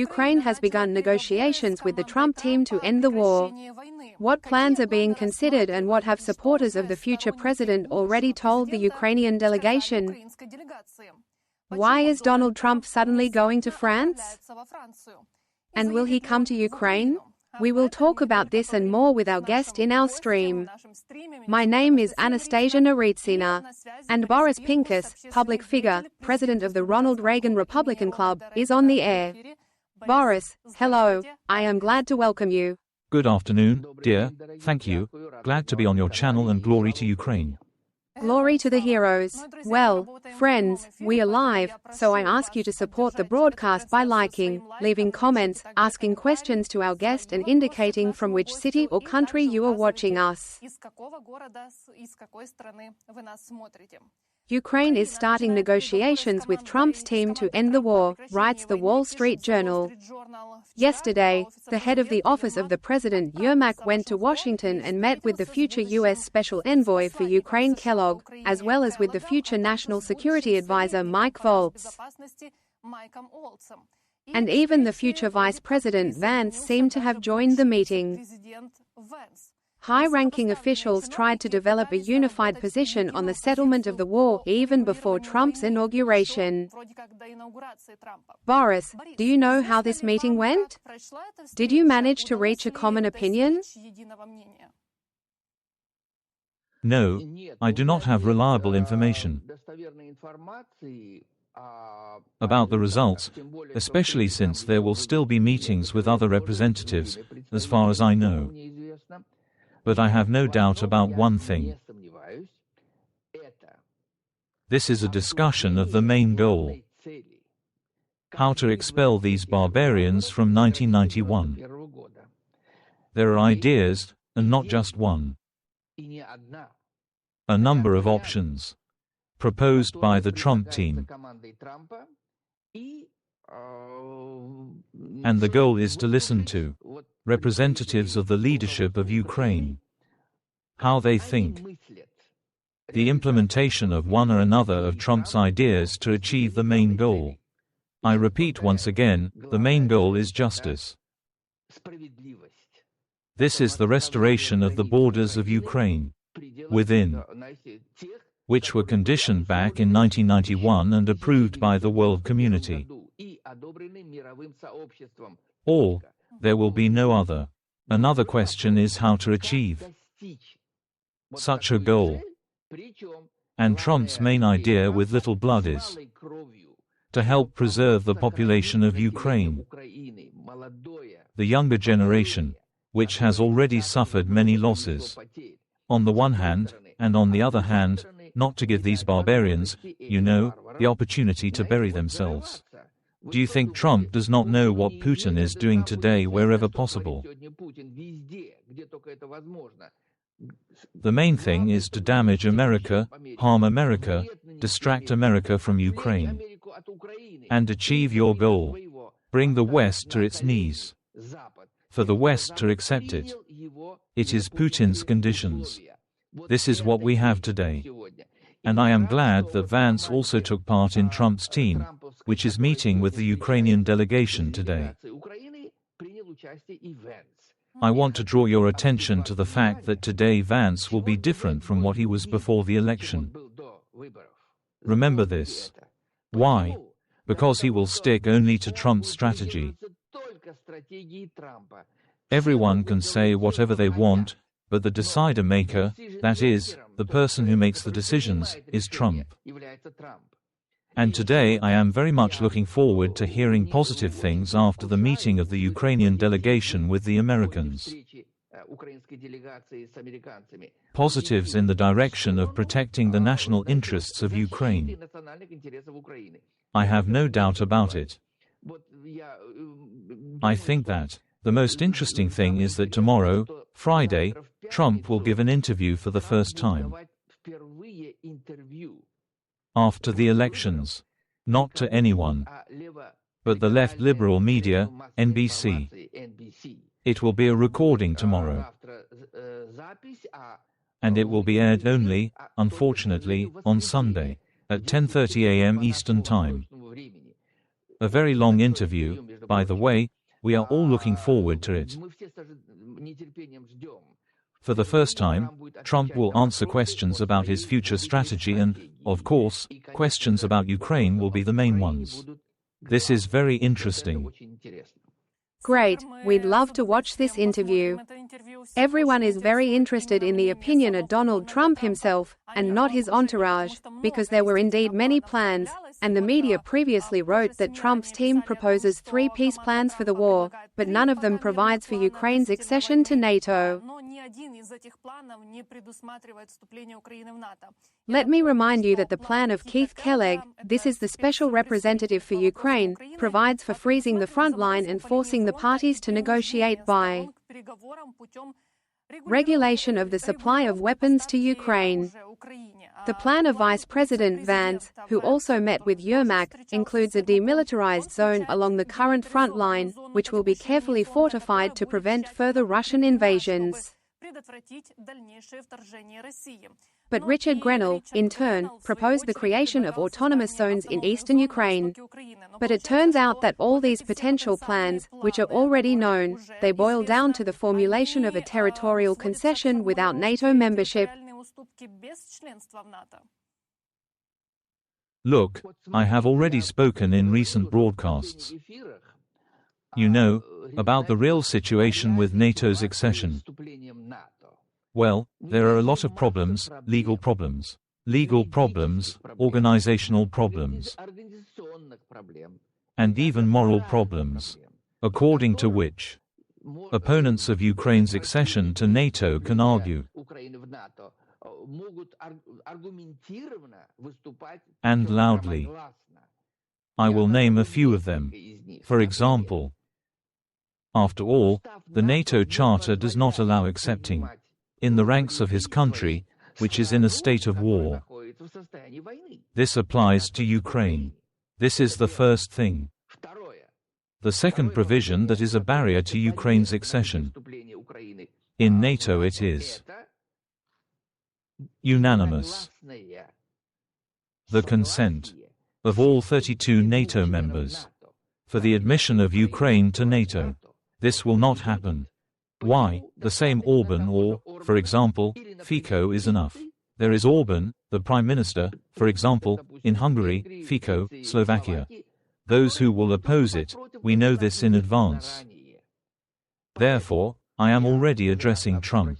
Ukraine has begun negotiations with the Trump team to end the war. What plans are being considered and what have supporters of the future president already told the Ukrainian delegation? Why is Donald Trump suddenly going to France? And will he come to Ukraine? We will talk about this and more with our guest in our stream. My name is Anastasia Noritsyna, and Boris Pincus, public figure, president of the Ronald Reagan Republican Club, is on the air. Boris, hello, I am glad to welcome you. Good afternoon, dear, thank you, glad to be on your channel and glory to Ukraine. Glory to the heroes. Well, friends, we are live, so I ask you to support the broadcast by liking, leaving comments, asking questions to our guest and indicating from which city or country you are watching us. Ukraine is starting negotiations with Trump's team to end the war, writes the Wall Street Journal. Yesterday, the head of the office of the president Yermack went to Washington and met with the future U.S. Special Envoy for Ukraine Kellogg, as well as with the future National Security Advisor Mike Walz. And even the future Vice President Vance seemed to have joined the meeting. High-ranking officials tried to develop a unified position on the settlement of the war even before Trump's inauguration. Boris, do you know how this meeting went? Did you manage to reach a common opinion? No, I do not have reliable information about the results, especially since there will still be meetings with other representatives, as far as I know. But I have no doubt about one thing. This is a discussion of the main goal: how to expel these barbarians from 1991. There are ideas, and not just one. A number of options proposed by the Trump team. And the goal is to listen to representatives of the leadership of Ukraine, how they think, the implementation of one or another of Trump's ideas to achieve the main goal. I repeat once again, the main goal is justice. This is the restoration of the borders of Ukraine, within, which were conditioned back in 1991 and approved by the world community. Or, there will be no other. Another question is how to achieve such a goal. And Trump's main idea with little blood is to help preserve the population of Ukraine, the younger generation, which has already suffered many losses, on the one hand, and on the other hand, not to give these barbarians, the opportunity to bury themselves. Do you think Trump does not know what Putin is doing today wherever possible? The main thing is to damage America, harm America, distract America from Ukraine, and achieve your goal: bring the West to its knees. For the West to accept it. It is Putin's conditions. This is what we have today. And I am glad that Vance also took part in Trump's team, which is meeting with the Ukrainian delegation today. I want to draw your attention to the fact that today Vance will be different from what he was before the election. Remember this. Why? Because he will stick only to Trump's strategy. Everyone can say whatever they want, but the decider maker, that is, the person who makes the decisions, is Trump. And today I am very much looking forward to hearing positive things after the meeting of the Ukrainian delegation with the Americans. Positives in the direction of protecting the national interests of Ukraine. I have no doubt about it. I think that the most interesting thing is that tomorrow, Friday, Trump will give an interview for the first time after the elections. Not to anyone, but the left liberal media, NBC. It will be a recording tomorrow. And it will be aired only, unfortunately, on Sunday, at 10:30 a.m. Eastern Time. A very long interview, by the way, we are all looking forward to it. For the first time, Trump will answer questions about his future strategy and, of course, questions about Ukraine will be the main ones. This is very interesting. Great, we'd love to watch this interview. Everyone is very interested in the opinion of Donald Trump himself, and not his entourage, because there were indeed many plans, and the media previously wrote that Trump's team proposes 3 peace plans for the war, but none of them provides for Ukraine's accession to NATO. Let me remind you that the plan of Keith Kellogg, this is the special representative for Ukraine, provides for freezing the front line and forcing the parties to negotiate by regulation of the supply of weapons to Ukraine. The plan of Vice President Vance, who also met with Yermack, includes a demilitarized zone along the current front line, which will be carefully fortified to prevent further Russian invasions. But Richard Grenell, in turn, proposed the creation of autonomous zones in eastern Ukraine. But it turns out that all these potential plans, which are already known, they boil down to the formulation of a territorial concession without NATO membership. Look, I have already spoken in recent broadcasts. You know, about the real situation with NATO's accession. Well, there are a lot of problems, legal problems, organizational problems, and even moral problems, according to which opponents of Ukraine's accession to NATO can argue, and loudly. I will name a few of them. For example, after all, the NATO Charter does not allow accepting in the ranks of his country, which is in a state of war. This applies to Ukraine. This is the first thing. The second provision that is a barrier to Ukraine's accession. In NATO it is unanimous. The consent of all 32 NATO members for the admission of Ukraine to NATO. This will not happen. Why? The same Orban or, for example, Fico is enough. There is Orban, the Prime Minister, for example, in Hungary, Fico, Slovakia. Those who will oppose it, we know this in advance. Therefore, I am already addressing Trump.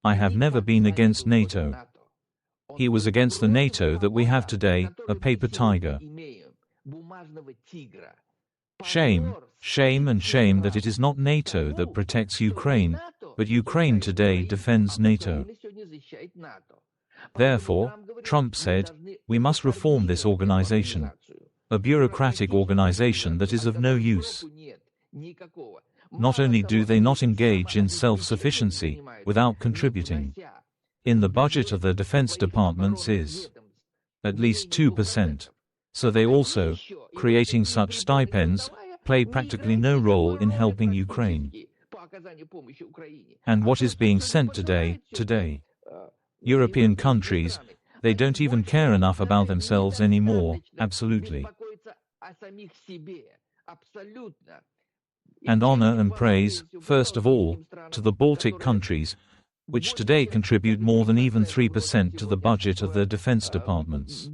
I have never been against NATO. He was against the NATO that we have today, a paper tiger. Shame, shame and shame that it is not NATO that protects Ukraine, but Ukraine today defends NATO. Therefore, Trump said, we must reform this organization. A bureaucratic organization that is of no use. Not only do they not engage in self-sufficiency, without contributing. In the budget of the defense departments is at least 2%. So they also, creating such stipends, play practically no role in helping Ukraine. And what is being sent today, European countries, they don't even care enough about themselves anymore, absolutely. And honor and praise, first of all, to the Baltic countries, which today contribute more than even 3% to the budget of their defense departments.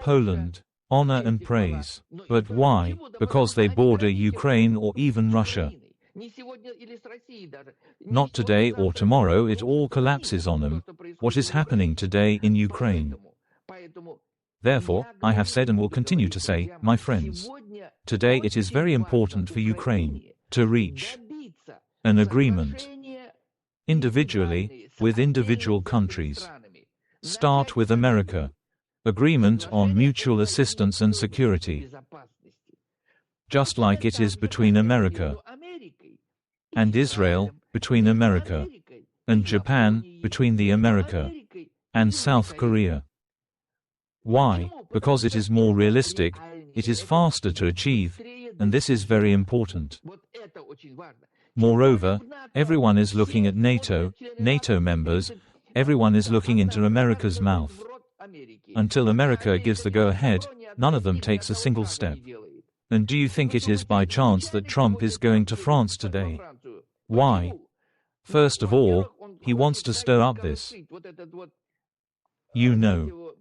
Poland, honor and praise. But why? Because they border Ukraine or even Russia. Not today or tomorrow it all collapses on them, what is happening today in Ukraine. Therefore, I have said and will continue to say, my friends, today it is very important for Ukraine to reach an agreement individually with individual countries. Start with America. Agreement on mutual assistance and security. Just like it is between America and Israel, between America and Japan, between the America and South Korea. Why? Because it is more realistic, it is faster to achieve, and this is very important. Moreover, everyone is looking at NATO members, everyone is looking into America's mouth. Until America gives the go-ahead, none of them takes a single step. And do you think it is by chance that Trump is going to France today? Why? First of all, he wants to stir up this. You know.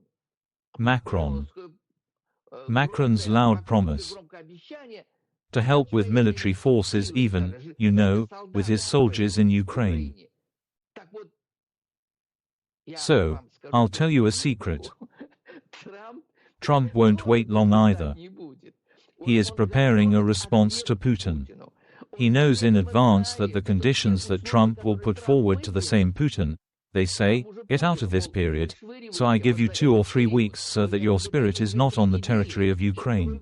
Macron's loud promise to help with military forces even, you know, with his soldiers in Ukraine. So, I'll tell you a secret. Trump won't wait long either. He is preparing a response to Putin. He knows in advance that the conditions that Trump will put forward to the same Putin, they say, get out of this period, so I give you 2 or 3 weeks so that your spirit is not on the territory of Ukraine.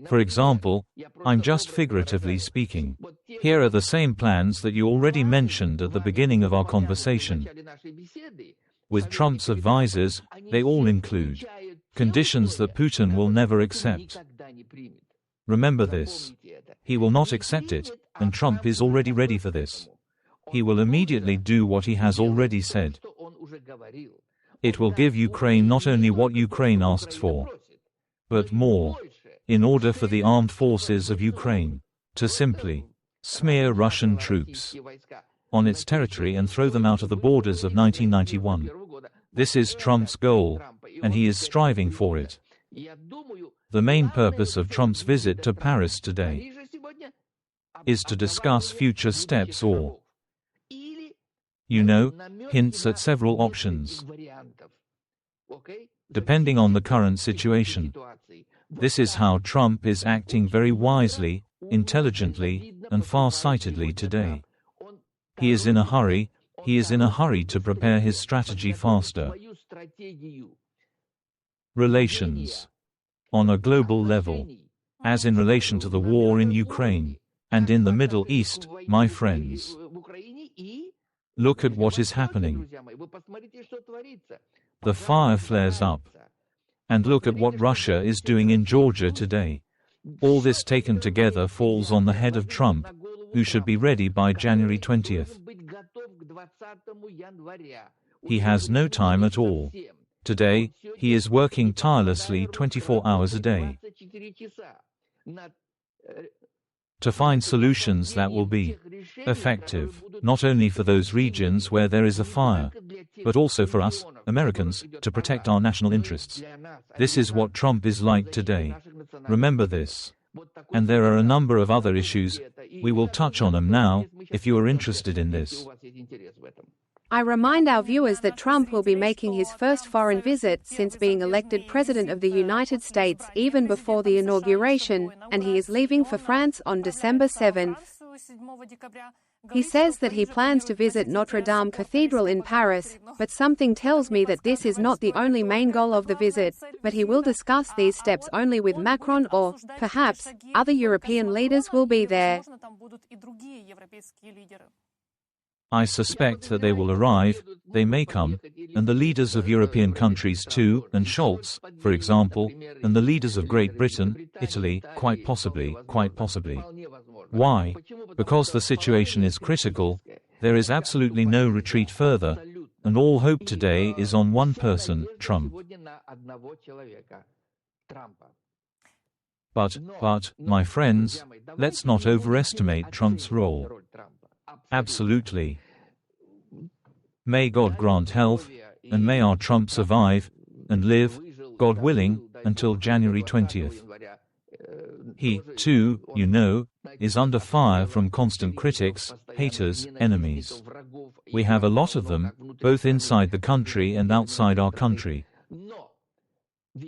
For example, I'm just figuratively speaking. Here are the same plans that you already mentioned at the beginning of our conversation. With Trump's advisors, they all include conditions that Putin will never accept. Remember this. He will not accept it, and Trump is already ready for this. He will immediately do what he has already said. It will give Ukraine not only what Ukraine asks for, but more, in order for the armed forces of Ukraine to simply smear Russian troops on its territory and throw them out of the borders of 1991. This is Trump's goal, and he is striving for it. The main purpose of Trump's visit to Paris today is to discuss future steps or, you know, hints at several options, depending on the current situation. This is how Trump is acting very wisely, intelligently, and far-sightedly today. He is in a hurry. He is in a hurry to prepare his strategy faster. Relations. On a global level. As in relation to the war in Ukraine. And in the Middle East, my friends. Look at what is happening. The fire flares up. And look at what Russia is doing in Georgia today. All this taken together falls on the head of Trump, who should be ready by January 20th. He has no time at all. Today, he is working tirelessly 24 hours a day to find solutions that will be effective, not only for those regions where there is a fire, but also for us, Americans, to protect our national interests. This is what Trump is like today. Remember this. And there are a number of other issues. We will touch on them now, if you are interested in this. I remind our viewers that Trump will be making his first foreign visit since being elected President of the United States even before the inauguration, and he is leaving for France on December 7th. He says that he plans to visit Notre Dame Cathedral in Paris, but something tells me that this is not the only main goal of the visit, but he will discuss these steps only with Macron or, perhaps, other European leaders will be there. I suspect that they will arrive, they may come, and the leaders of European countries too, and Scholz, for example, and the leaders of Great Britain, Italy, quite possibly. Why? Because the situation is critical, there is absolutely no retreat further, and all hope today is on one person, Trump. But, my friends, let's not overestimate Trump's role. Absolutely. May God grant health, and may our Trump survive, and live, God willing, until January 20th. He, too, you know, is under fire from constant critics, haters, enemies. We have a lot of them, both inside the country and outside our country.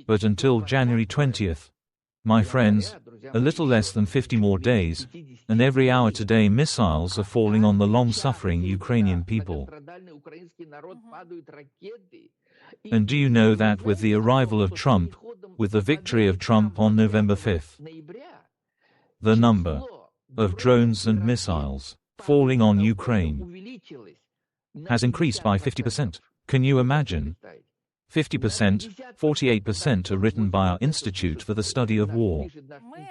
But until January 20th, my friends, a little less than 50 more days, and every hour today missiles are falling on the long-suffering Ukrainian people. And do you know that with the arrival of Trump, with the victory of Trump on November 5th, the number of drones and missiles falling on Ukraine has increased by 50%. Can you imagine? 50%, 48% are written by our Institute for the Study of War.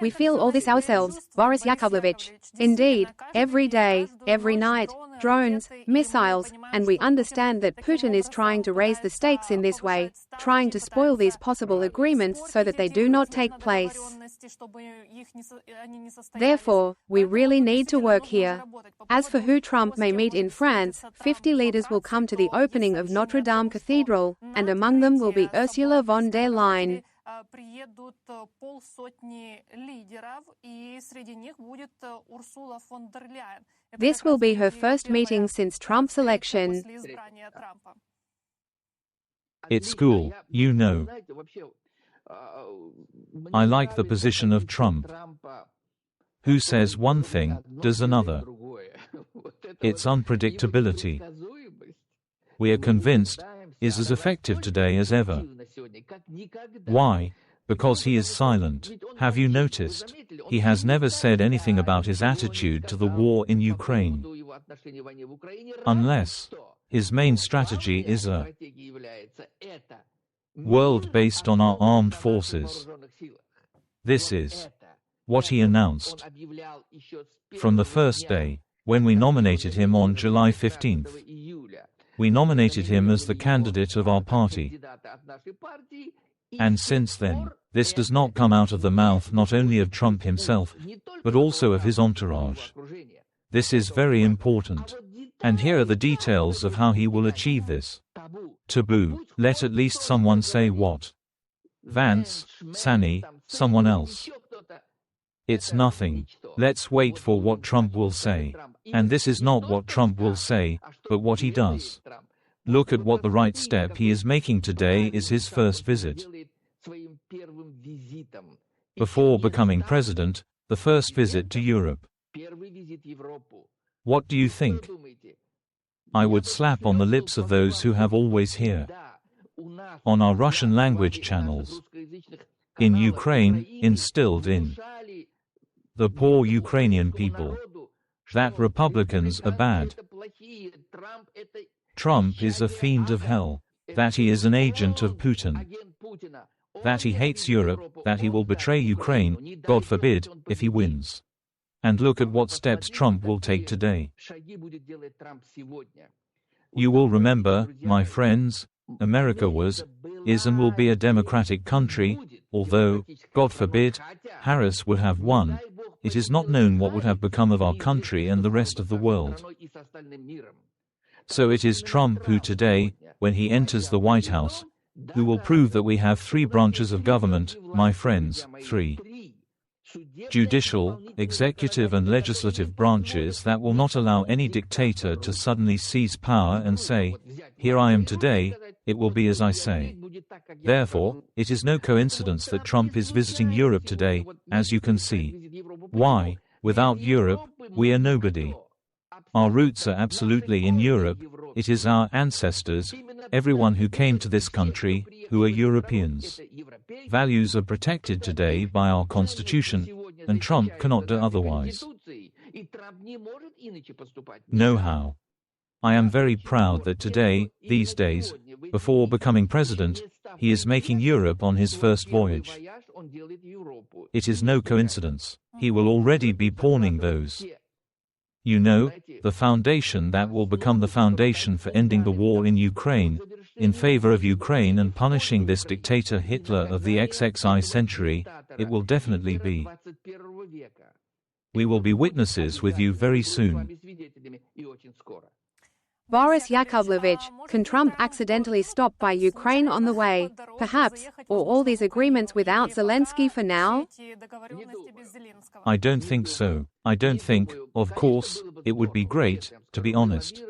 We feel all this ourselves, Boris Yakovlevich. Indeed, every day, every night, drones, missiles, and we understand that Putin is trying to raise the stakes in this way, trying to spoil these possible agreements so that they do not take place. Therefore, we really need to work here. As for who Trump may meet in France, 50 leaders will come to the opening of Notre Dame Cathedral, and among them will be Ursula von der Leyen. This will be her first meeting since Trump's election. It's cool, you know. I like the position of Trump. Who says one thing, does another. Its unpredictability, we are convinced, is as effective today as ever. Why? Because he is silent. Have you noticed? He has never said anything about his attitude to the war in Ukraine. Unless his main strategy is a world based on our armed forces. This is what he announced from the first day, when we nominated him on July 15th. We nominated him as the candidate of our party. And since then, this does not come out of the mouth not only of Trump himself, but also of his entourage. This is very important. And here are the details of how he will achieve this. Taboo. Let at least someone say what. Vance, Sani, someone else. It's nothing. Let's wait for what Trump will say. And this is not what Trump will say, but what he does. Look at what the right step he is making today is his first visit. Before becoming president, the first visit to Europe. What do you think? I would slap on the lips of those who have always here. On our Russian language channels. In Ukraine, instilled in the poor Ukrainian people that Republicans are bad. Trump is a fiend of hell. That he is an agent of Putin. That he hates Europe, that he will betray Ukraine, God forbid, if he wins. And look at what steps Trump will take today. You will remember, my friends, America was, is and will be a democratic country, although, God forbid, Harris would have won. It is not known what would have become of our country and the rest of the world. So it is Trump who today, when he enters the White House, who will prove that we have three branches of government, my friends, three. Judicial, executive and legislative branches that will not allow any dictator to suddenly seize power and say, here I am today, it will be as I say. Therefore, it is no coincidence that Trump is visiting Europe today, as you can see. Why? Without Europe, we are nobody. Our roots are absolutely in Europe, it is our ancestors, everyone who came to this country, who are Europeans. Values are protected today by our Constitution, and Trump cannot do otherwise. No how. I am very proud that today, these days, before becoming president, he is making Europe on his first voyage. It is no coincidence. He will already be pawning those. You know, the foundation that will become the foundation for ending the war in Ukraine, in favor of Ukraine and punishing this dictator Hitler of the XXI century, it will definitely be. We will be witnesses with you very soon. Boris Yakovlevich, can Trump accidentally stop by Ukraine on the way, perhaps, or all these agreements without Zelensky for now? I don't think so. I don't think, of course, it would be great, to be honest.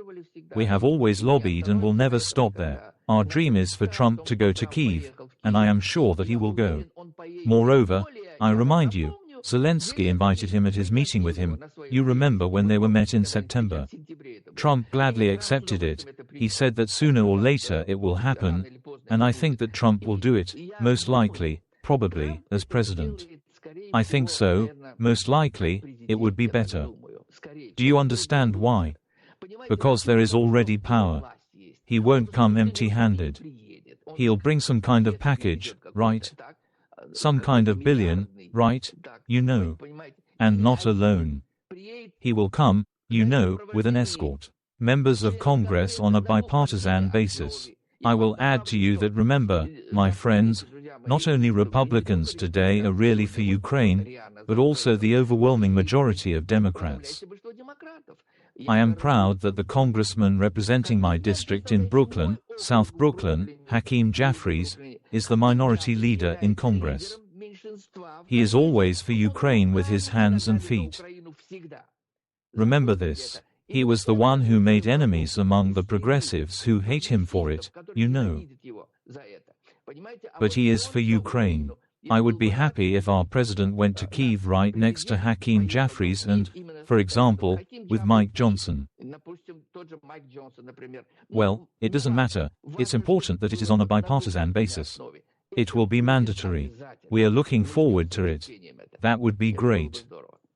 We have always lobbied and will never stop there. Our dream is for Trump to go to Kyiv, and I am sure that he will go. Moreover, I remind you, Zelensky invited him at his meeting with him. You remember when they were met in September. Trump gladly accepted it. He said that sooner or later it will happen, and I think that Trump will do it, most likely, probably, as president. I think so, most likely, it would be better. Do you understand why? Because there is already power. He won't come empty-handed. He'll bring some kind of package, right? Some kind of billion, right? You know. And not alone. He will come, you know, with an escort. members of Congress on a bipartisan basis. I will add to you that remember, my friends, not only Republicans today are really for Ukraine, but also the overwhelming majority of Democrats. I am proud that the congressman representing my district in Brooklyn, South Brooklyn, Hakeem Jeffries, is the minority leader in Congress. He is always for Ukraine with his hands and feet. Remember this. He was the one who made enemies among the progressives who hate him for it, you know. But he is for Ukraine. I would be happy if our president went to Kyiv right next to Hakeem Jeffries and, for example, with Mike Johnson. Well, it doesn't matter. It's important that it is on a bipartisan basis. It will be mandatory. We are looking forward to it. That would be great.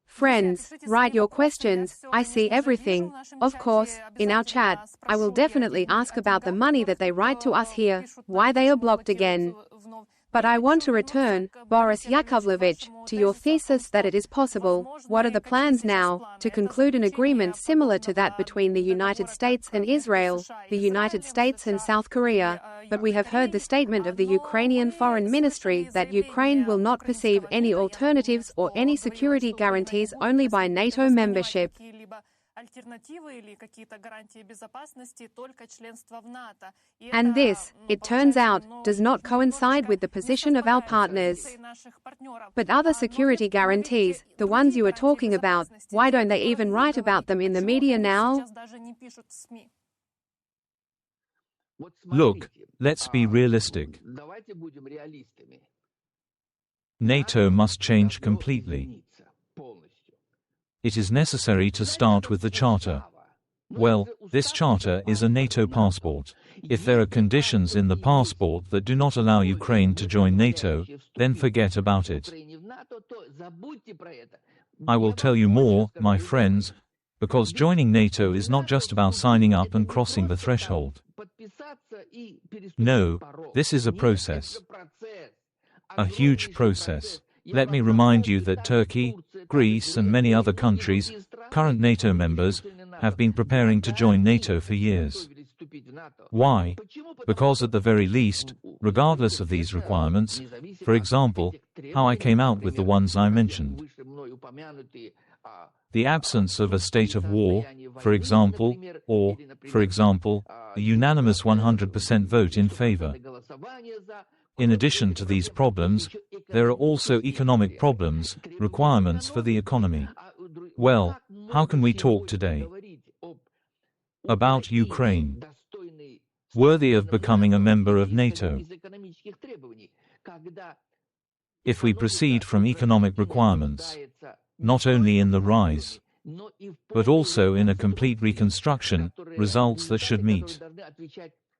Friends, write your questions. I see everything. Of course, in our chat, I will definitely ask about the money that they write to us here, why they are blocked again. But I want to return, Boris Yakovlevich, to your thesis that it is possible. What are the plans now to conclude an agreement similar to that between the United States and Israel, the United States and South Korea? But we have heard the statement of the Ukrainian Foreign Ministry that Ukraine will not perceive any alternatives or any security guarantees only by NATO membership. And this, it turns out, does not coincide with the position of our partners. But other security guarantees, the ones you are talking about, why don't they even write about them in the media now? Look, let's be realistic. NATO must change completely. It is necessary to start with the charter. Well, this charter is a NATO passport. If there are conditions in the passport that do not allow Ukraine to join NATO, then forget about it. I will tell you more, my friends, because joining NATO is not just about signing up and crossing the threshold. No, this is a process. A huge process. Let me remind you that Turkey, Greece and many other countries, current NATO members, have been preparing to join NATO for years. Why? Because at the very least, regardless of these requirements, for example, how I came out with the ones I mentioned. The absence of a state of war, for example, or, for example, a unanimous 100% vote in favor. In addition to these problems, there are also economic problems, requirements for the economy. Well, how can we talk today about Ukraine, worthy of becoming a member of NATO? If we proceed from economic requirements, not only in the rise, but also in a complete reconstruction, results that should meet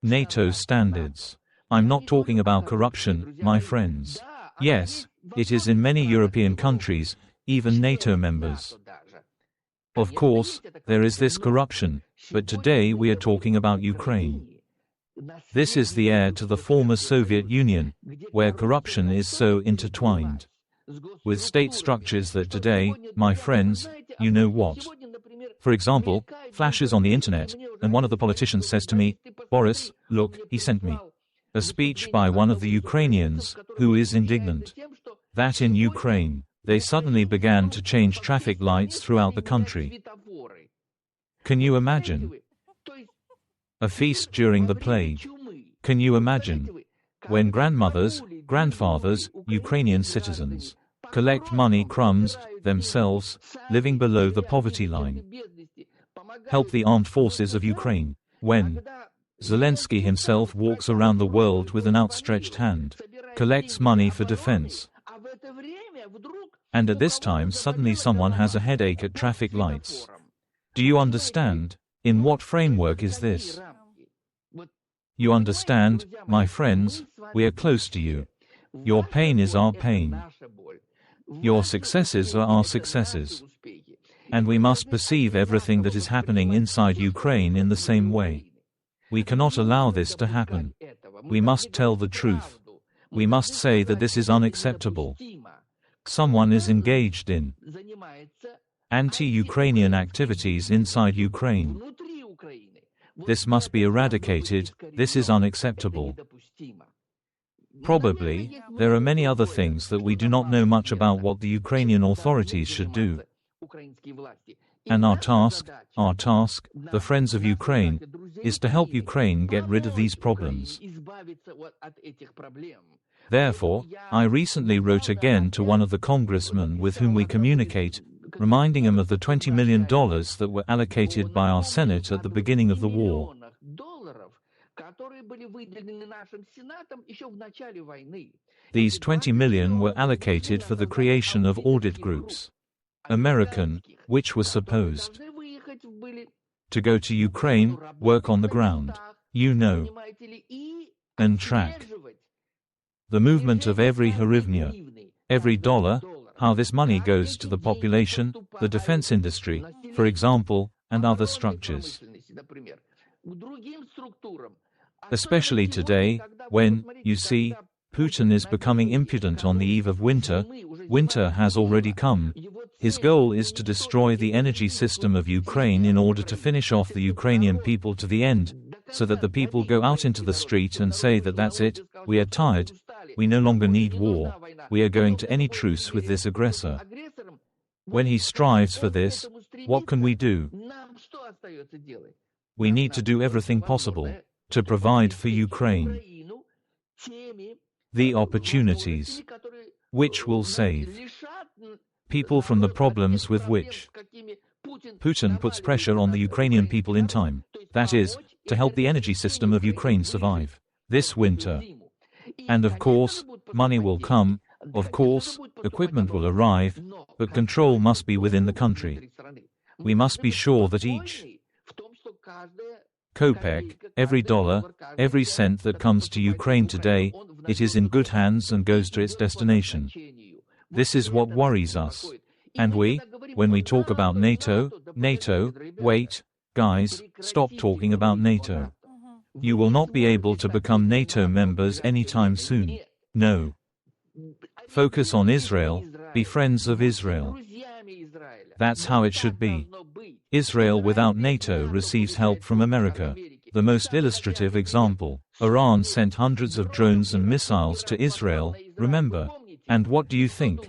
NATO standards. I'm not talking about corruption, my friends. Yes, it is in many European countries, even NATO members. Of course, there is this corruption, but today we are talking about Ukraine. This is the heir to the former Soviet Union, where corruption is so intertwined with state structures that today, my friends, you know what? For example, flashes on the internet, and one of the politicians says to me, "Boris, look, he sent me a speech by one of the Ukrainians, who is indignant that in Ukraine, they suddenly began to change traffic lights throughout the country." Can you imagine? A feast during the plague. Can you imagine? When grandmothers, grandfathers, Ukrainian citizens, collect money crumbs, themselves, living below the poverty line, help the armed forces of Ukraine, when Zelensky himself walks around the world with an outstretched hand, collects money for defense. And at this time suddenly someone has a headache at traffic lights. Do you understand? In what framework is this? You understand, my friends, we are close to you. Your pain is our pain. Your successes are our successes. And we must perceive everything that is happening inside Ukraine in the same way. We cannot allow this to happen. We must tell the truth. We must say that this is unacceptable. Someone is engaged in anti-Ukrainian activities inside Ukraine. This must be eradicated, this is unacceptable. Probably, there are many other things that we do not know much about what the Ukrainian authorities should do. And our task, the friends of Ukraine, is to help Ukraine get rid of these problems. Therefore, I recently wrote again to one of the congressmen with whom we communicate, reminding him of the $20 million that were allocated by our Senate at the beginning of the war. These $20 million were allocated for the creation of audit groups. American, which was supposed to go to Ukraine, work on the ground, and track the movement of every hryvnia, every dollar, how this money goes to the population, the defense industry, for example, and other structures. Especially today, when, you see, Putin is becoming impudent on the eve of winter. Winter has already come. His goal is to destroy the energy system of Ukraine in order to finish off the Ukrainian people to the end, so that the people go out into the street and say that that's it, we are tired, we no longer need war, we are going to any truce with this aggressor. When he strives for this, what can we do? We need to do everything possible to provide for Ukraine the opportunities which will save people from the problems with which Putin puts pressure on the Ukrainian people in time, that is, to help the energy system of Ukraine survive this winter. And of course, money will come, of course, equipment will arrive, but control must be within the country. We must be sure that each kopeck, every dollar, every cent that comes to Ukraine today, it is in good hands and goes to its destination. This is what worries us. And when we talk about NATO, wait, guys, stop talking about NATO. You will not be able to become NATO members anytime soon. No. Focus on Israel, be friends of Israel. That's how it should be. Israel without NATO receives help from America. The most illustrative example, Iran sent hundreds of drones and missiles to Israel, remember? And what do you think?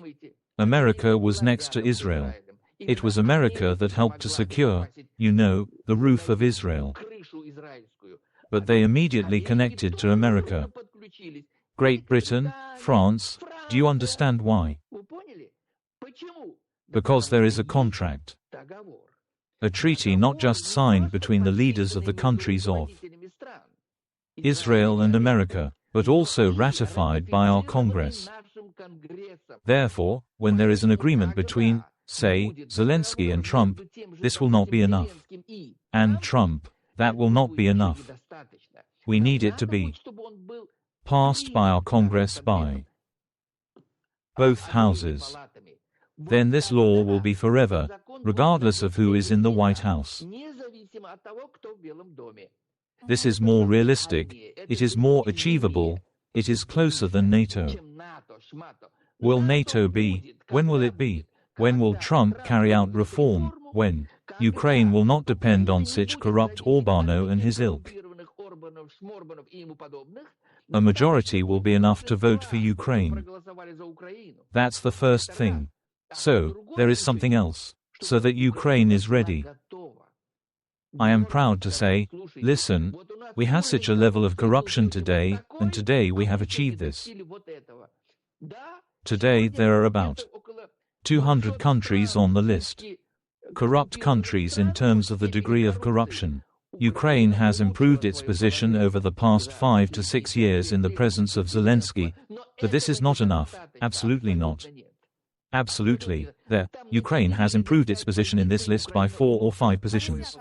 America was next to Israel. It was America that helped to secure, the roof of Israel. But they immediately connected to America. Great Britain, France, do you understand why? Because there is a contract. A treaty not just signed between the leaders of the countries of Israel and America, but also ratified by our Congress. Therefore, when there is an agreement between, say, Zelensky and Trump, this will not be enough. And Trump, that will not be enough. We need it to be passed by our Congress by both houses. Then this law will be forever, regardless of who is in the White House. This is more realistic, it is more achievable, it is closer than NATO. Will NATO be? When will it be? When will Trump carry out reform? When? Ukraine will not depend on such corrupt Orbano and his ilk. A majority will be enough to vote for Ukraine. That's the first thing. So, there is something else. So that Ukraine is ready. I am proud to say, listen, we have such a level of corruption today, and today we have achieved this. Today there are about 200 countries on the list. Corrupt countries in terms of the degree of corruption. Ukraine has improved its position over the past 5 to 6 years in the presence of Zelensky, but this is not enough, absolutely not. Absolutely, Ukraine has improved its position in this list by 4 or 5 positions.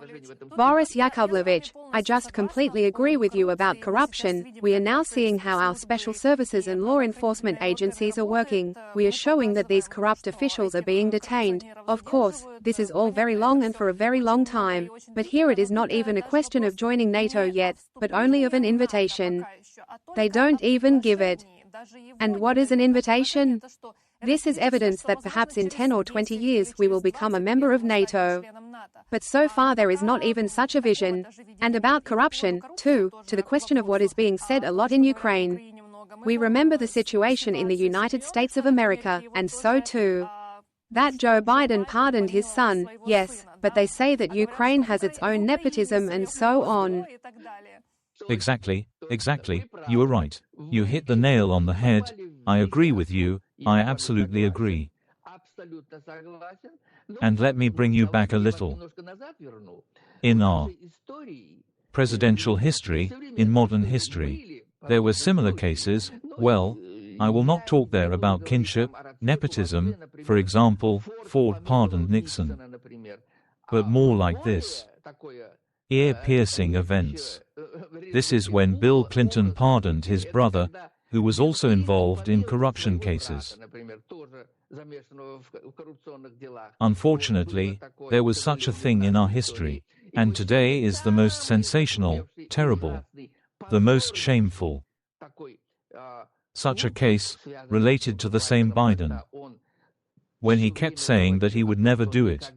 Boris Yakovlevich, I just completely agree with you about corruption. We are now seeing how our special services and law enforcement agencies are working. We are showing that these corrupt officials are being detained. Of course, this is all very long and for a very long time. But here it is not even a question of joining NATO yet, but only of an invitation. They don't even give it. And what is an invitation? This is evidence that perhaps in 10 or 20 years we will become a member of NATO. But so far there is not even such a vision. And about corruption, too, to the question of what is being said a lot in Ukraine. We remember the situation in the United States of America, and so too. That Joe Biden pardoned his son, yes, but they say that Ukraine has its own nepotism and so on. Exactly, you are right. You hit the nail on the head. I agree with you, I absolutely agree. And let me bring you back a little. In our presidential history, in modern history, there were similar cases. Well, I will not talk there about kinship, nepotism, for example, Ford pardoned Nixon. But more like this. Ear-piercing events. This is when Bill Clinton pardoned his brother, who was also involved in corruption cases. Unfortunately, there was such a thing in our history, and today is the most sensational, terrible, the most shameful. Such a case, related to the same Biden, when he kept saying that he would never do it,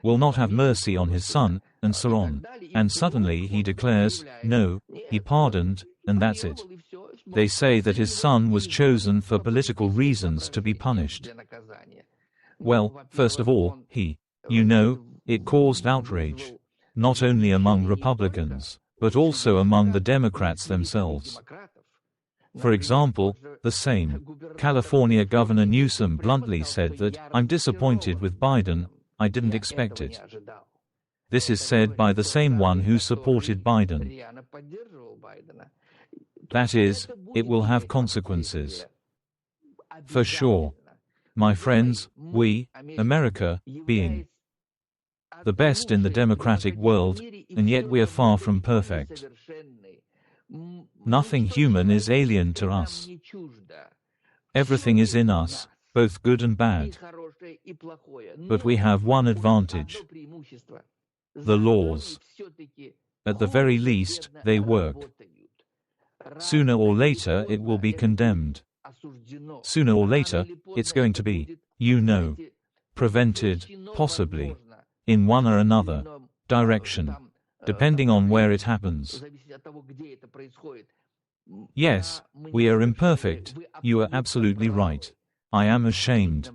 will not have mercy on his son, and so on, and suddenly he declares, no, he pardoned, and that's it. They say that his son was chosen for political reasons to be punished. Well, first of all, it caused outrage, not only among Republicans, but also among the Democrats themselves. For example, the same California Governor Newsom bluntly said that, I'm disappointed with Biden, I didn't expect it. This is said by the same one who supported Biden. That is, it will have consequences. For sure. My friends, we, America, being the best in the democratic world, and yet we are far from perfect. Nothing human is alien to us. Everything is in us, both good and bad. But we have one advantage. The laws. At the very least, they work. Sooner or later it will be condemned. Sooner or later, it's going to be, prevented, possibly, in one or another direction, depending on where it happens. Yes, we are imperfect, you are absolutely right. I am ashamed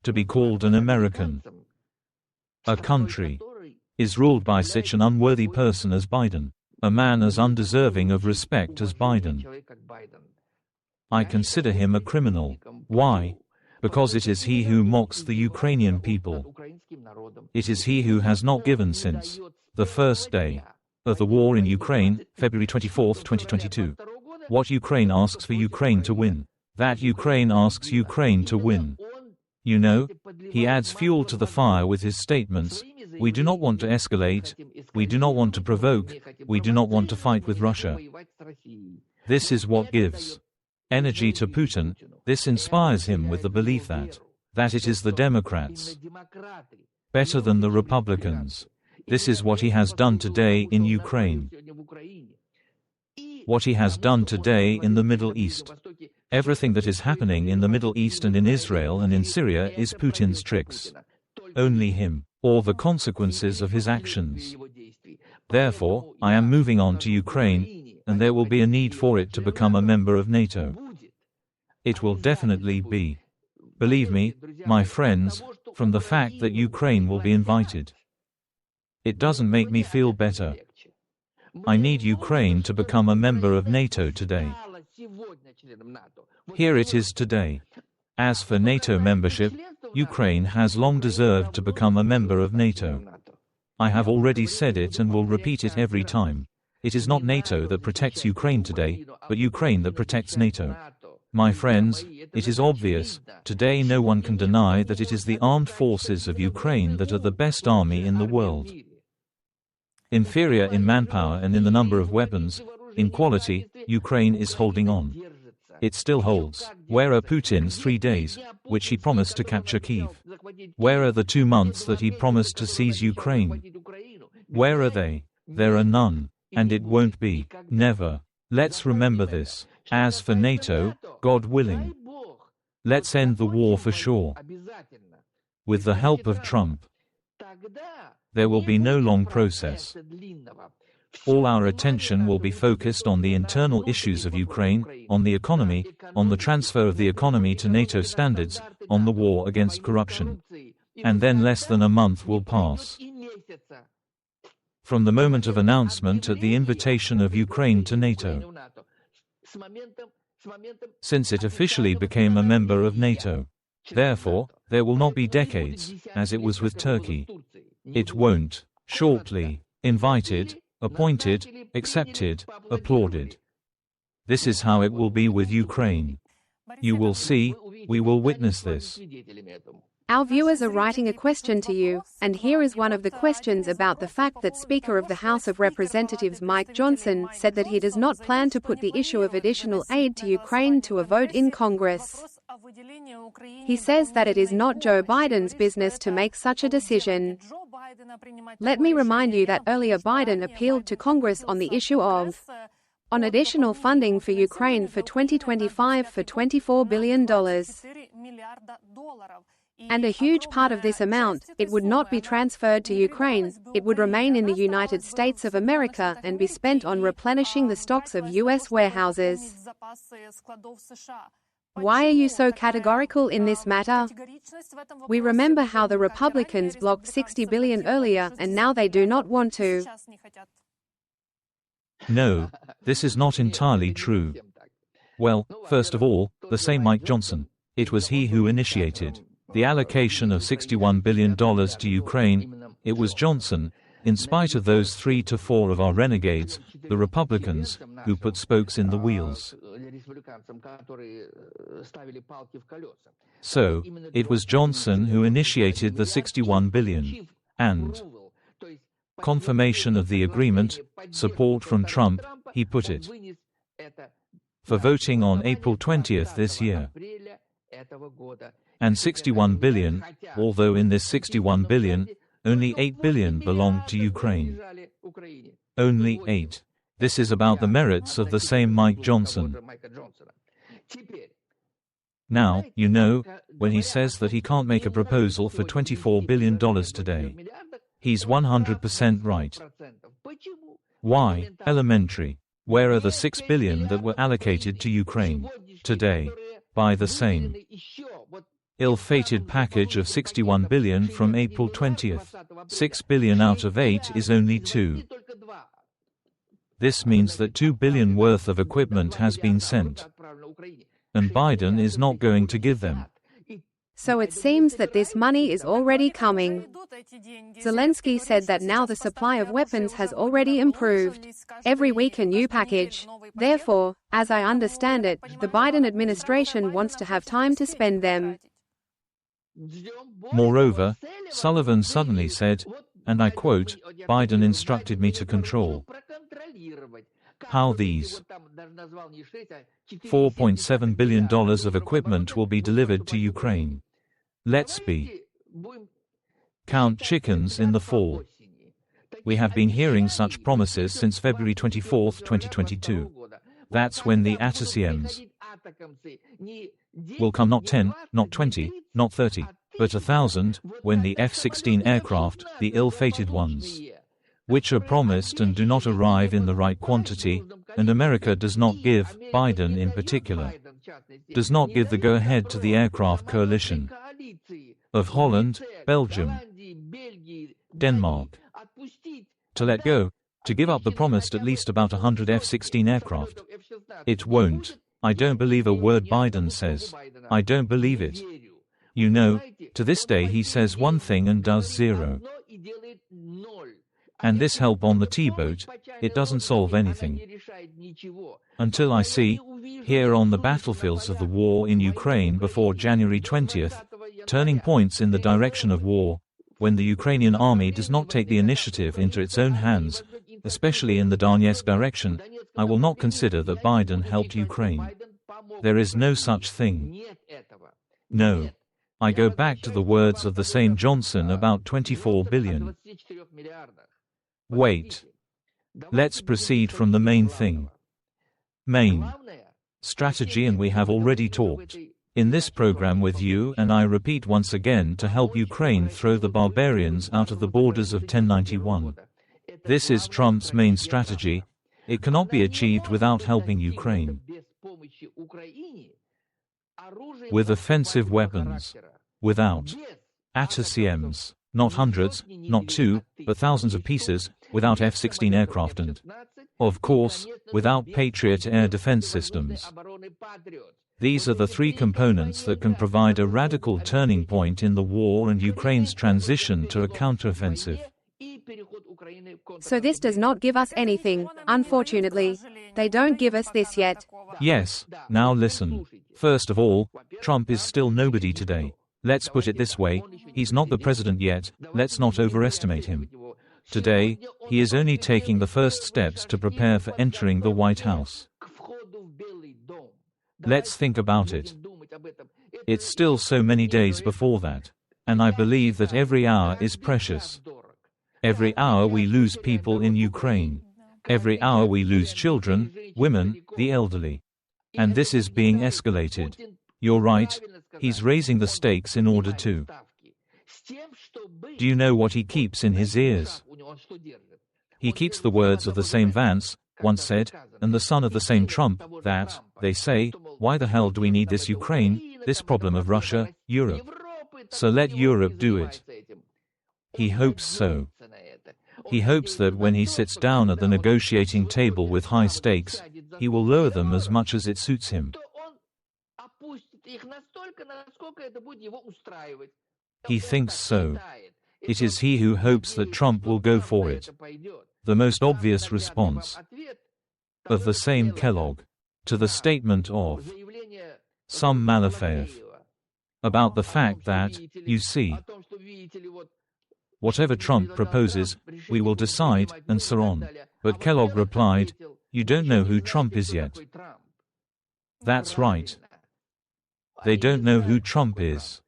to be called an American. A country is ruled by such an unworthy person as Biden, a man as undeserving of respect as Biden. I consider him a criminal. Why? Because it is he who mocks the Ukrainian people. It is he who has not given since the first day of the war in Ukraine, February 24, 2022. What Ukraine asks for Ukraine to win. That Ukraine asks Ukraine to win. He adds fuel to the fire with his statements. We do not want to escalate. We do not want to provoke. We do not want to fight with Russia. This is what gives energy to Putin. This inspires him with the belief that it is the Democrats better than the Republicans. This is what he has done today in Ukraine. What he has done today in the Middle East. Everything that is happening in the Middle East and in Israel and in Syria is Putin's tricks. Only him, or the consequences of his actions. Therefore, I am moving on to Ukraine, and there will be a need for it to become a member of NATO. It will definitely be. Believe me, my friends, from the fact that Ukraine will be invited. It doesn't make me feel better. I need Ukraine to become a member of NATO today. Here it is today. As for NATO membership, Ukraine has long deserved to become a member of NATO. I have already said it and will repeat it every time. It is not NATO that protects Ukraine today, but Ukraine that protects NATO. My friends, it is obvious, today no one can deny that it is the armed forces of Ukraine that are the best army in the world. Inferior in manpower and in the number of weapons, in quality, Ukraine is holding on. It still holds. Where are Putin's 3 days, which he promised to capture Kyiv? Where are the 2 months that he promised to seize Ukraine? Where are they? There are none, and it won't be, never. Let's remember this. As for NATO, God willing, Let's end the war for sure. With the help of Trump, there will be no long process. All our attention will be focused on the internal issues of Ukraine, on the economy, on the transfer of the economy to NATO standards, on the war against corruption. And then less than a month will pass. From the moment of announcement at the invitation of Ukraine to NATO, since it officially became a member of NATO. Therefore, there will not be decades, as it was with Turkey. It won't, shortly, invited, appointed, accepted, applauded. This is how it will be with Ukraine. You will see, we will witness this. Our viewers are writing a question to you, and here is one of the questions about the fact that Speaker of the House of Representatives Mike Johnson said that he does not plan to put the issue of additional aid to Ukraine to a vote in Congress. He says that it is not Joe Biden's business to make such a decision. Let me remind you that earlier Biden appealed to Congress on the issue of additional funding for Ukraine for 2025 for $24 billion. And a huge part of this amount, it would not be transferred to Ukraine, it would remain in the United States of America and be spent on replenishing the stocks of U.S. warehouses. Why are you so categorical in this matter? We remember how the Republicans blocked $60 billion earlier and now they do not want to. No, this is not entirely true. Well, first of all, the same Mike Johnson. It was he who initiated the allocation of $61 billion to Ukraine. It was Johnson, in spite of those 3 to 4 of our renegades, the Republicans, who put spokes in the wheels. So, it was Johnson who initiated the $61 billion. And confirmation of the agreement, support from Trump, he put it, for voting on April 20th this year. And $61 billion, although in this $61 billion, only $8 billion belonged to Ukraine. Only 8. This is about the merits of the same Mike Johnson. Now, you know, when he says that he can't make a proposal for $24 billion today, he's 100% right. Why? Elementary. Where are the $6 billion that were allocated to Ukraine today by the same ill-fated package of $61 billion from April 20th? $6 billion out of 8 is only 2. This means that $2 billion worth of equipment has been sent. And Biden is not going to give them. So it seems that this money is already coming. Zelensky said that now the supply of weapons has already improved. Every week a new package. Therefore, as I understand it, the Biden administration wants to have time to spend them. Moreover, Sullivan suddenly said, and I quote, Biden instructed me to control how these $4.7 billion of equipment will be delivered to Ukraine. Let's count chickens in the fall. We have been hearing such promises since February 24, 2022. That's when the ATACMs will come, not 10, not 20, not 30, but 1,000, when the F-16 aircraft, the ill-fated ones, which are promised and do not arrive in the right quantity, and America does not give, Biden in particular, does not give the go-ahead to the aircraft coalition of Holland, Belgium, Denmark, to let go, to give up the promised at least about 100 F-16 aircraft. It won't. I don't believe a word Biden says. I don't believe it. You know, to this day he says one thing and does 0. And this help on the T-boat, it doesn't solve anything. Until I see, here on the battlefields of the war in Ukraine before January 20th, turning points in the direction of war, when the Ukrainian army does not take the initiative into its own hands, especially in the Donetsk direction, I will not consider that Biden helped Ukraine. There is no such thing. No. I go back to the words of the same Johnson about 24 billion. Wait. Let's proceed from the main thing. Main strategy, and we have already talked. In this program with you and I repeat once again to help Ukraine throw the barbarians out of the borders of 1091. This is Trump's main strategy. It cannot be achieved without helping Ukraine with offensive weapons, without ATACMs, not hundreds, not two, but thousands of pieces, without F-16 aircraft and, of course, without Patriot air defense systems. These are the three components that can provide a radical turning point in the war and Ukraine's transition to a counteroffensive. So this does not give us anything, unfortunately. They don't give us this yet. Yes, now listen. First of all, Trump is still nobody today. Let's put it this way, he's not the president yet, let's not overestimate him. Today, he is only taking the first steps to prepare for entering the White House. Let's think about it. It's still so many days before that. And I believe that every hour is precious. Every hour we lose people in Ukraine. Every hour we lose children, women, the elderly. And this is being escalated. You're right, he's raising the stakes in order to. Do you know what he keeps in his ears? He keeps the words of the same Vance, once said, and the son of the same Trump, that, they say, why the hell do we need this Ukraine, this problem of Russia, Europe? So let Europe do it. He hopes so. He hopes that when he sits down at the negotiating table with high stakes, he will lower them as much as it suits him. He thinks so. It is he who hopes that Trump will go for it. The most obvious response of the same Kellogg to the statement of some Malofeev about the fact that, you see, whatever Trump proposes, we will decide, and so on. But Kellogg replied, you don't know who Trump is yet. That's right. They don't know who Trump is.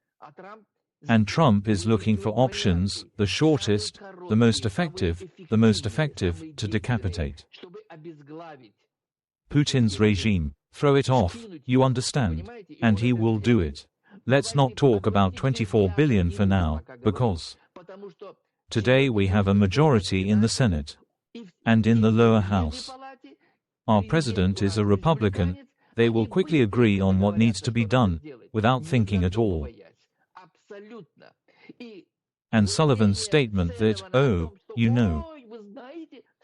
And Trump is looking for options, the shortest, the most effective to decapitate Putin's regime. Throw it off, you understand? And he will do it. Let's not talk about 24 billion for now, because today we have a majority in the Senate and in the lower house. Our president is a Republican. They will quickly agree on what needs to be done, without thinking at all. And Sullivan's statement that, oh, you know,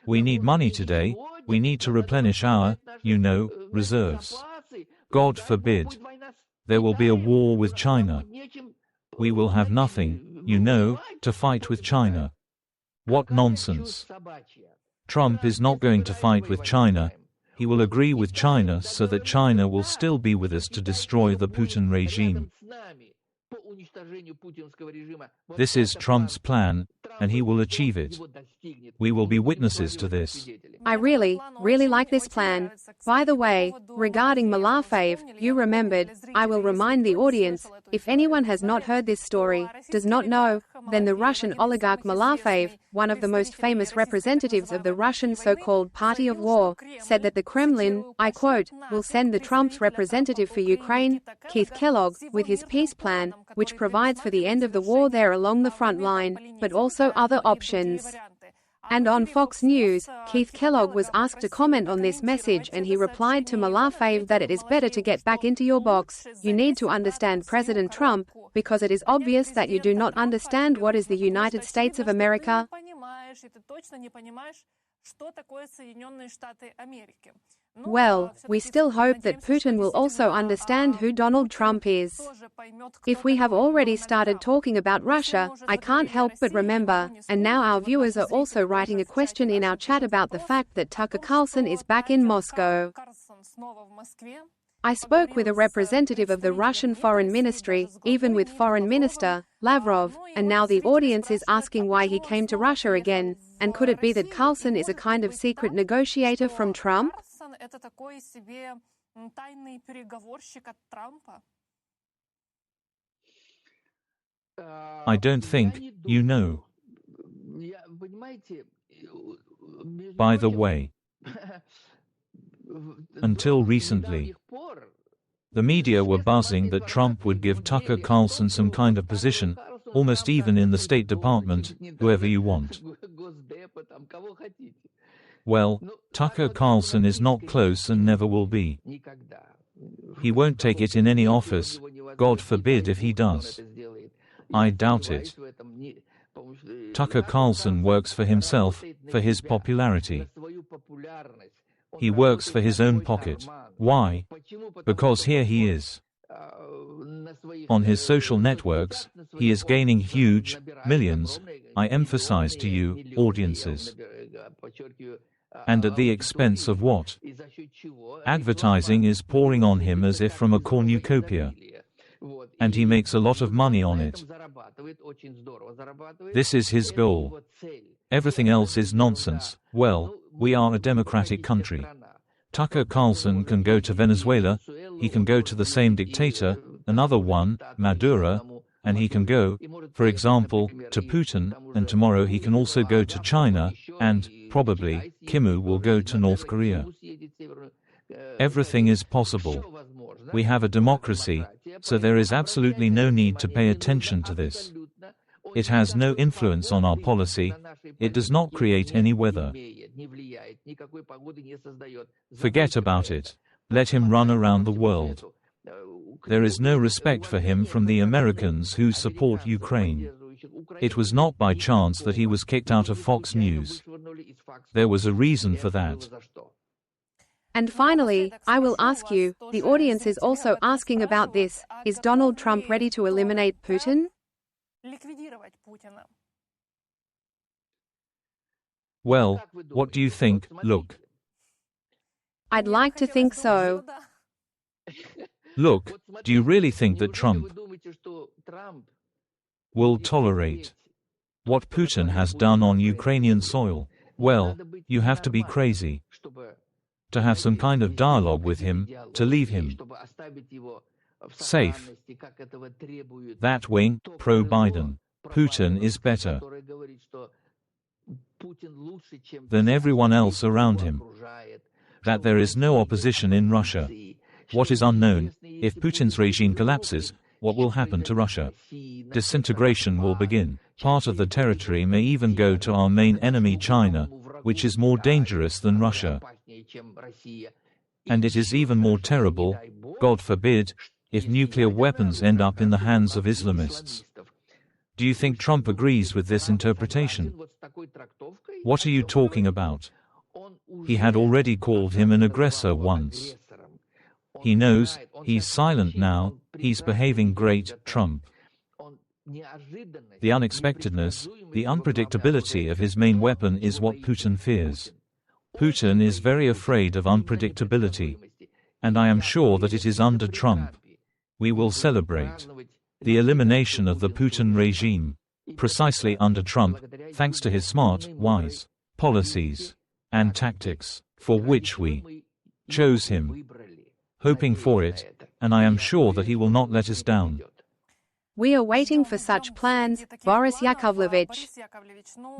we need money today, we need to replenish our, reserves. God forbid. There will be a war with China. We will have nothing, to fight with China. What nonsense. Trump is not going to fight with China. He will agree with China so that China will still be with us to destroy the Putin regime. This is Trump's plan, and he will achieve it. We will be witnesses to this. I really like this plan. By the way, regarding Malofeev, you remembered, I will remind the audience, if anyone has not heard this story, does not know, then the Russian oligarch Malofeev, one of the most famous representatives of the Russian so-called Party of War, said that the Kremlin, I quote, will send the Trump's representative for Ukraine, Keith Kellogg, with his peace plan, which provides for the end of the war there along the front line, but also other options. And on Fox News, Keith Kellogg was asked to comment on this message and he replied to Malofeev that it is better to get back into your box. You need to understand President Trump, because it is obvious that you do not understand what is the United States of America. Well, we still hope that Putin will also understand who Donald Trump is. If we have already started talking about Russia, I can't help but remember, and now our viewers are also writing a question in our chat about the fact that Tucker Carlson is back in Moscow. I spoke with a representative of the Russian Foreign Ministry, even with Foreign Minister Lavrov, and now the audience is asking why he came to Russia again, and could it be that Carlson is a kind of secret negotiator from Trump? I don't think, By the way, until recently, The media were buzzing that Trump would give Tucker Carlson some kind of position, almost even in the State Department, whoever you want. Well, Tucker Carlson is not close and never will be. He won't take it in any office, God forbid if he does. I doubt it. Tucker Carlson works for himself, for his popularity. He works for his own pocket. Why? Because here he is. On his social networks, he is gaining huge, millions, I emphasize to you, audiences. And at the expense of what? Advertising is pouring on him as if from a cornucopia. And he makes a lot of money on it. This is his goal. Everything else is nonsense. Well, we are a democratic country. Tucker Carlson can go to Venezuela, he can go to the same dictator, another one, Maduro, and he can go, for example, to Putin, and tomorrow he can also go to China, and, probably, Kimu will go to North Korea. Everything is possible. We have a democracy, so there is absolutely no need to pay attention to this. It has no influence on our policy, it does not create any weather. Forget about it. Let him run around the world. There is no respect for him from the Americans who support Ukraine. It was not by chance that he was kicked out of Fox News. There was a reason for that. And finally, I will ask you, the audience is also asking about this, is Donald Trump ready to eliminate Putin? Well, what do you think? Look. I'd like to think so. Look, do you really think that Trump will tolerate what Putin has done on Ukrainian soil? Well, you have to be crazy to have some kind of dialogue with him, to leave him safe. That wing, pro-Biden. Putin is better than everyone else around him. That there is no opposition in Russia. What is unknown, if Putin's regime collapses, what will happen to Russia? Disintegration will begin. Part of the territory may even go to our main enemy China, which is more dangerous than Russia. And it is even more terrible, God forbid, if nuclear weapons end up in the hands of Islamists. Do you think Trump agrees with this interpretation? What are you talking about? He had already called him an aggressor once. He knows, he's silent now, he's behaving great, Trump. The unexpectedness, the unpredictability of his main weapon is what Putin fears. Putin is very afraid of unpredictability. And I am sure that it is under Trump. We will celebrate the elimination of the Putin regime, precisely under Trump, thanks to his smart, wise policies and tactics, for which we chose him, hoping for it, and I am sure that he will not let us down. We are waiting for such plans, Boris Yakovlevich.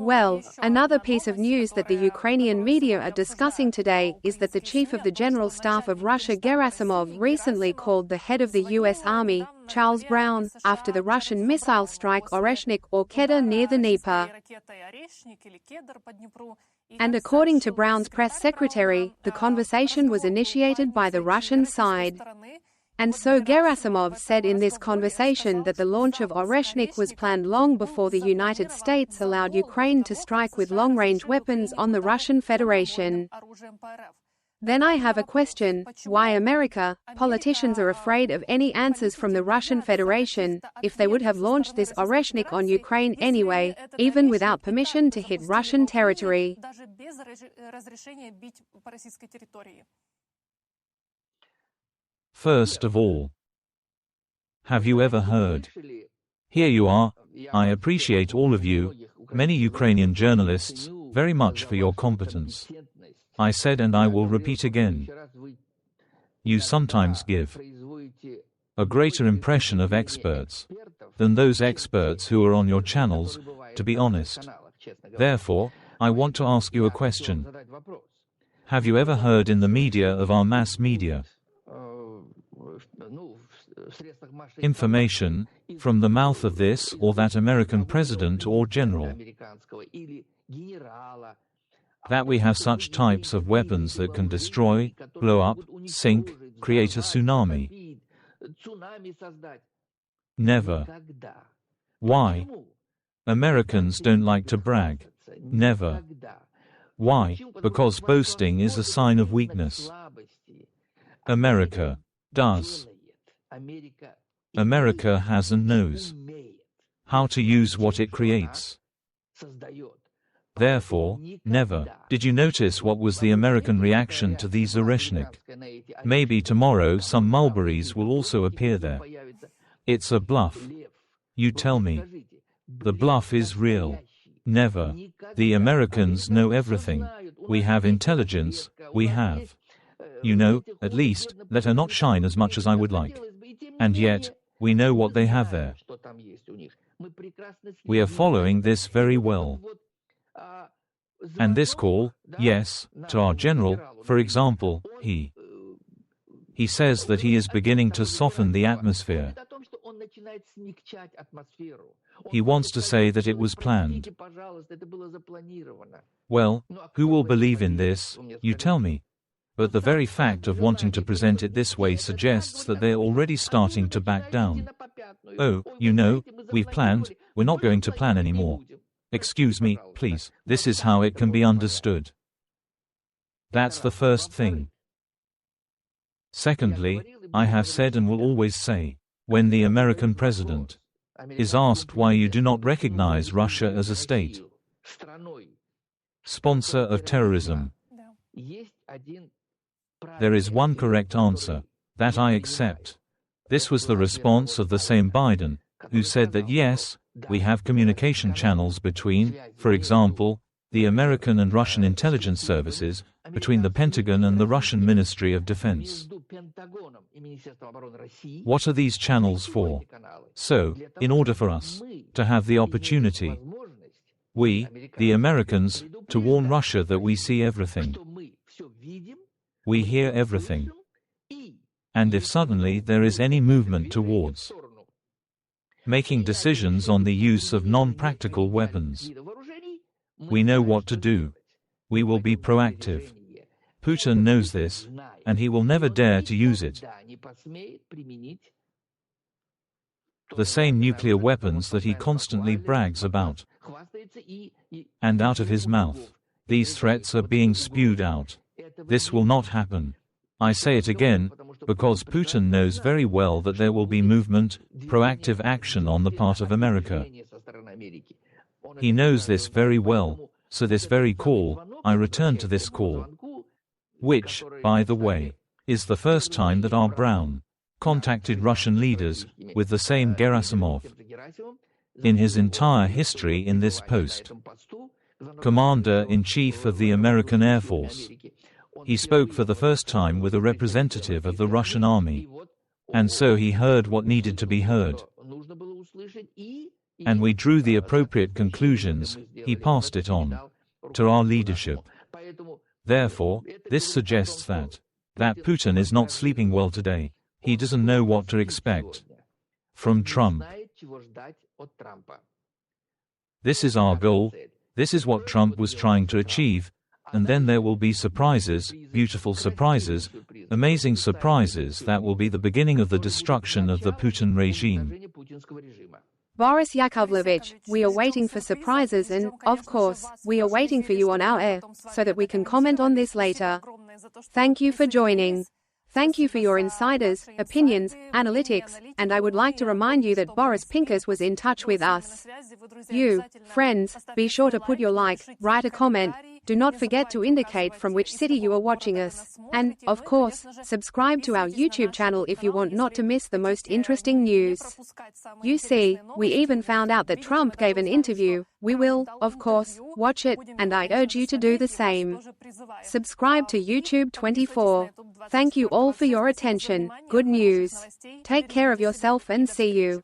Well, another piece of news that the Ukrainian media are discussing today is that the chief of the General Staff of Russia Gerasimov recently called the head of the U.S. Army, Charles Brown, after the Russian missile strike Oreshnik or Kedar near the Dnieper. And according to Brown's press secretary, the conversation was initiated by the Russian side. And so Gerasimov said in this conversation that the launch of Oreshnik was planned long before the United States allowed Ukraine to strike with long-range weapons on the Russian Federation. Then I have a question, why America, politicians are afraid of any answers from the Russian Federation, if they would have launched this Oreshnik on Ukraine anyway, even without permission to hit Russian territory. First of all, have you ever heard? Here you are, I appreciate all of you, many Ukrainian journalists, very much for your competence. I said and I will repeat again. You sometimes give a greater impression of experts than those experts who are on your channels, to be honest. Therefore, I want to ask you a question. Have you ever heard in the media of our mass media information from the mouth of this or that American president or general that we have such types of weapons that can destroy, blow up, sink, create a tsunami. Never. Why? Americans don't like to brag. Never. Why? Because boasting is a sign of weakness. America does. America has and knows how to use what it creates. Therefore, never. Did you notice what was the American reaction to these Oreshnik? Maybe tomorrow some mulberries will also appear there. It's a bluff. You tell me. The bluff is real. Never. The Americans know everything. We have intelligence, we have. You know, at least, let her not shine as much as I would like. And yet, we know what they have there. We are following this very well. And this call, yes, to our general, for example, he says that he is beginning to soften the atmosphere. He wants to say that it was planned. Well, who will believe in this, you tell me? But the very fact of wanting to present it this way suggests that they're already starting to back down. Oh, you know, we've planned, we're not going to plan anymore. Excuse me, please, this is how it can be understood. That's the first thing. Secondly, I have said and will always say, when the American president is asked why you do not recognize Russia as a state, sponsor of terrorism, there is one correct answer, that I accept. This was the response of the same Biden, who said that yes, we have communication channels between, for example, the American and Russian intelligence services, between the Pentagon and the Russian Ministry of Defense. What are these channels for? So, in order for us to have the opportunity, we, the Americans, to warn Russia that we see everything. We hear everything. And if suddenly there is any movement towards making decisions on the use of non-practical weapons, we know what to do. We will be proactive. Putin knows this, and he will never dare to use it. The same nuclear weapons that he constantly brags about. And out of his mouth, these threats are being spewed out. This will not happen. I say it again, because Putin knows very well that there will be movement, proactive action on the part of America. He knows this very well, so this very call, I return to this call, which, by the way, is the first time that our Brown contacted Russian leaders with the same Gerasimov in his entire history in this post. Commander-in-Chief of the American Air Force. He spoke for the first time with a representative of the Russian army. And so he heard what needed to be heard. And we drew the appropriate conclusions, he passed it on to our leadership. Therefore, this suggests that Putin is not sleeping well today. He doesn't know what to expect from Trump. This is our goal. This is what Trump was trying to achieve. And then there will be surprises, beautiful surprises, amazing surprises that will be the beginning of the destruction of the Putin regime. Boris Yakovlevich, we are waiting for surprises and, of course, we are waiting for you on our air, so that we can comment on this later. Thank you for joining. Thank you for your insiders, opinions, analytics, and I would like to remind you that Boris Pincus was in touch with us. You, friends, be sure to put your like, write a comment, do not forget to indicate from which city you are watching us, and, of course, subscribe to our YouTube channel if you want not to miss the most interesting news. You see, we even found out that Trump gave an interview. We will, of course, watch it, and I urge you to do the same. Subscribe to YouTube 24. Thank you all for your attention. Good news. Take care of yourself and see you.